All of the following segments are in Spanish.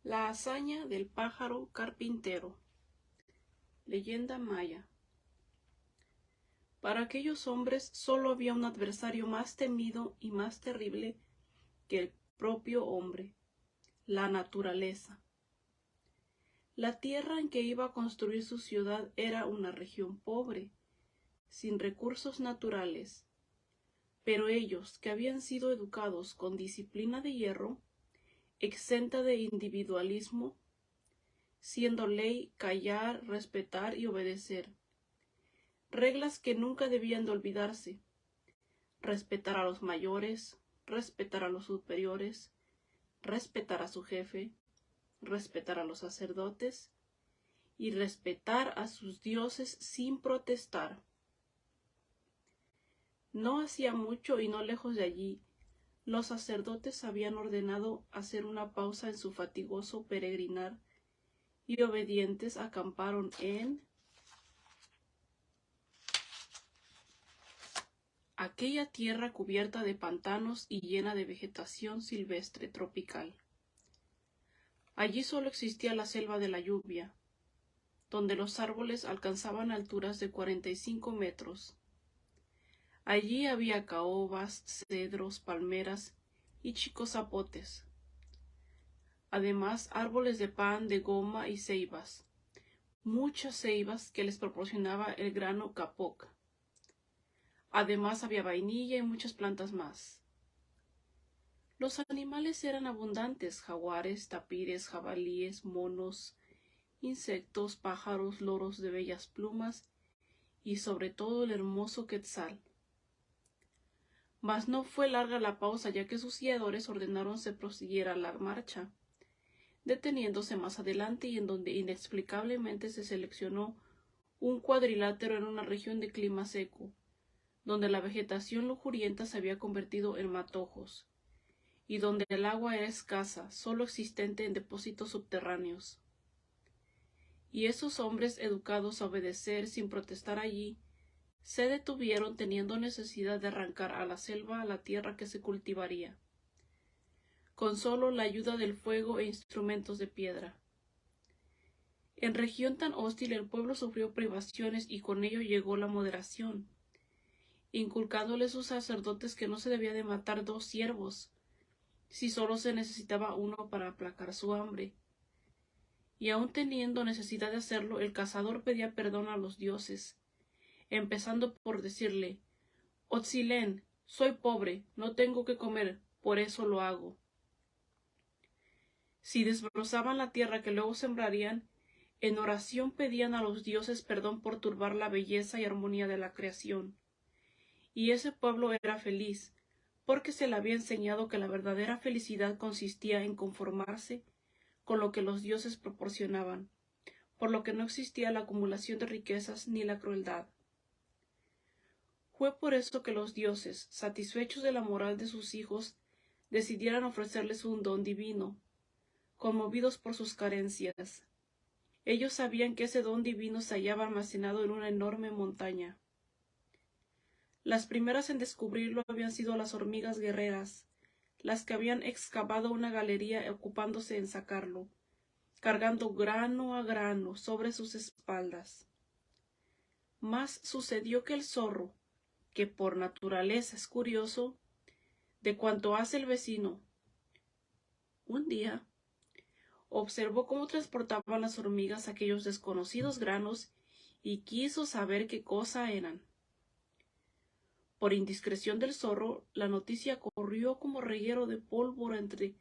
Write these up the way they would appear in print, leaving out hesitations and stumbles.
La hazaña del pájaro carpintero. Leyenda maya. Para aquellos hombres solo había un adversario más temido y más terrible que el propio hombre, la naturaleza. La tierra en que iba a construir su ciudad era una región pobre, sin recursos naturales, pero ellos, que habían sido educados con disciplina de hierro, exenta de individualismo, siendo ley callar, respetar y obedecer, reglas que nunca debían de olvidarse: respetar a los mayores, respetar a los superiores, respetar a su jefe, respetar a los sacerdotes y respetar a sus dioses sin protestar. No hacía mucho y no lejos de allí, los sacerdotes habían ordenado hacer una pausa en su fatigoso peregrinar y obedientes acamparon en aquella tierra cubierta de pantanos y llena de vegetación silvestre tropical. Allí solo existía la selva de la lluvia, donde los árboles alcanzaban alturas de 45 metros. Allí había caobas, cedros, palmeras y chicos zapotes. Además, árboles de pan, de goma y ceibas, muchas ceibas que les proporcionaba el grano capoc. Además había vainilla y muchas plantas más. Los animales eran abundantes: jaguares, tapires, jabalíes, monos, insectos, pájaros, loros de bellas plumas y sobre todo el hermoso quetzal. Mas no fue larga la pausa, ya que sus guiadores ordenaron se prosiguiera la marcha, deteniéndose más adelante y en donde inexplicablemente se seleccionó un cuadrilátero en una región de clima seco, donde la vegetación lujurienta se había convertido en matojos, y donde el agua era escasa, solo existente en depósitos subterráneos. Y esos hombres educados a obedecer sin protestar allí, se detuvieron teniendo necesidad de arrancar a la selva la tierra que se cultivaría, con solo la ayuda del fuego e instrumentos de piedra. En región tan hostil el pueblo sufrió privaciones y con ello llegó la moderación, inculcándole sus sacerdotes que no se debía de matar 2 ciervos, si solo se necesitaba uno para aplacar su hambre. Y aun teniendo necesidad de hacerlo, el cazador pedía perdón a los dioses, empezando por decirle: Otzilén, soy pobre, no tengo que comer, por eso lo hago. Si desbrozaban la tierra que luego sembrarían, en oración pedían a los dioses perdón por turbar la belleza y armonía de la creación. Y ese pueblo era feliz, porque se le había enseñado que la verdadera felicidad consistía en conformarse con lo que los dioses proporcionaban, por lo que no existía la acumulación de riquezas ni la crueldad. Fue por eso que los dioses, satisfechos de la moral de sus hijos, decidieran ofrecerles un don divino, conmovidos por sus carencias. Ellos sabían que ese don divino se hallaba almacenado en una enorme montaña. Las primeras en descubrirlo habían sido las hormigas guerreras, las que habían excavado una galería ocupándose en sacarlo, cargando grano a grano sobre sus espaldas. Mas sucedió que el zorro, que por naturaleza es curioso de cuanto hace el vecino, un día observó cómo transportaban las hormigas aquellos desconocidos granos y quiso saber qué cosa eran. Por indiscreción del zorro, la noticia corrió como reguero de pólvora entre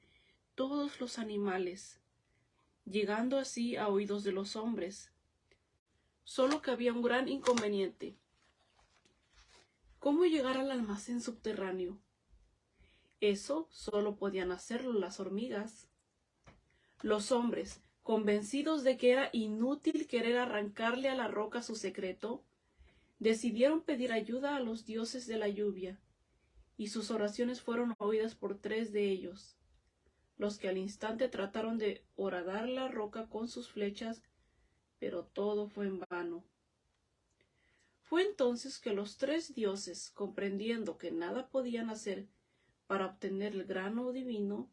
todos los animales, llegando así a oídos de los hombres. Solo que había un gran inconveniente: ¿cómo llegar al almacén subterráneo? Eso solo podían hacerlo las hormigas. Los hombres, convencidos de que era inútil querer arrancarle a la roca su secreto, decidieron pedir ayuda a los dioses de la lluvia, y sus oraciones fueron oídas por 3 de ellos, los que al instante trataron de horadar la roca con sus flechas, pero todo fue en vano. Fue entonces que los 3 dioses, comprendiendo que nada podían hacer para obtener el grano divino,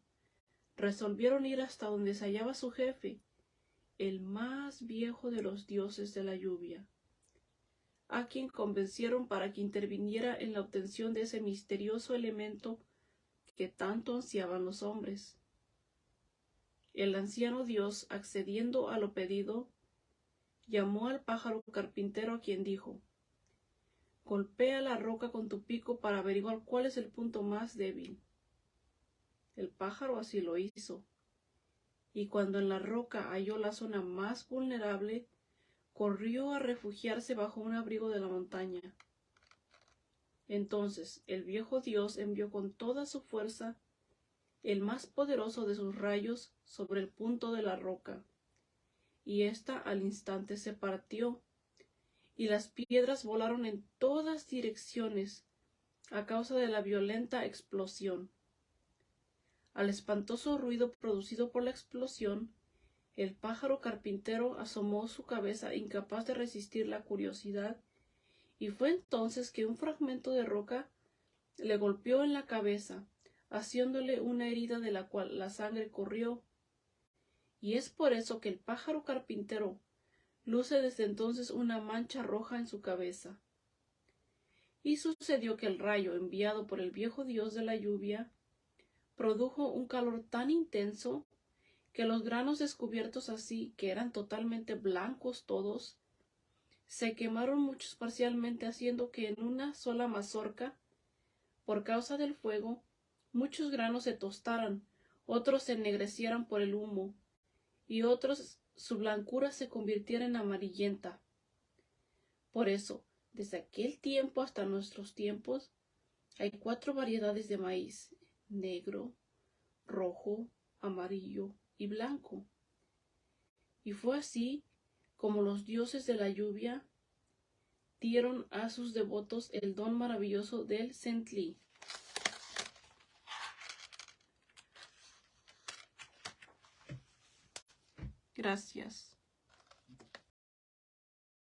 resolvieron ir hasta donde se hallaba su jefe, el más viejo de los dioses de la lluvia, a quien convencieron para que interviniera en la obtención de ese misterioso elemento que tanto ansiaban los hombres. El anciano dios, accediendo a lo pedido, llamó al pájaro carpintero, a quien dijo: «Golpea la roca con tu pico para averiguar cuál es el punto más débil». El pájaro así lo hizo, y cuando en la roca halló la zona más vulnerable, corrió a refugiarse bajo un abrigo de la montaña. Entonces el viejo dios envió con toda su fuerza el más poderoso de sus rayos sobre el punto de la roca, y ésta al instante se partió, y las piedras volaron en todas direcciones a causa de la violenta explosión. Al espantoso ruido producido por la explosión, el pájaro carpintero asomó su cabeza, incapaz de resistir la curiosidad, y fue entonces que un fragmento de roca le golpeó en la cabeza, haciéndole una herida de la cual la sangre corrió. Y es por eso que el pájaro carpintero luce desde entonces una mancha roja en su cabeza. Y sucedió que el rayo enviado por el viejo dios de la lluvia produjo un calor tan intenso que los granos descubiertos así, que eran totalmente blancos todos, se quemaron muchos parcialmente, haciendo que en una sola mazorca, por causa del fuego, muchos granos se tostaran, otros se ennegrecieran por el humo, y otros su blancura se convirtiera en amarillenta. Por eso, desde aquel tiempo hasta nuestros tiempos, hay 4 variedades de maíz: negro, rojo, amarillo y blanco. Y fue así como los dioses de la lluvia dieron a sus devotos el don maravilloso del centlí. Gracias.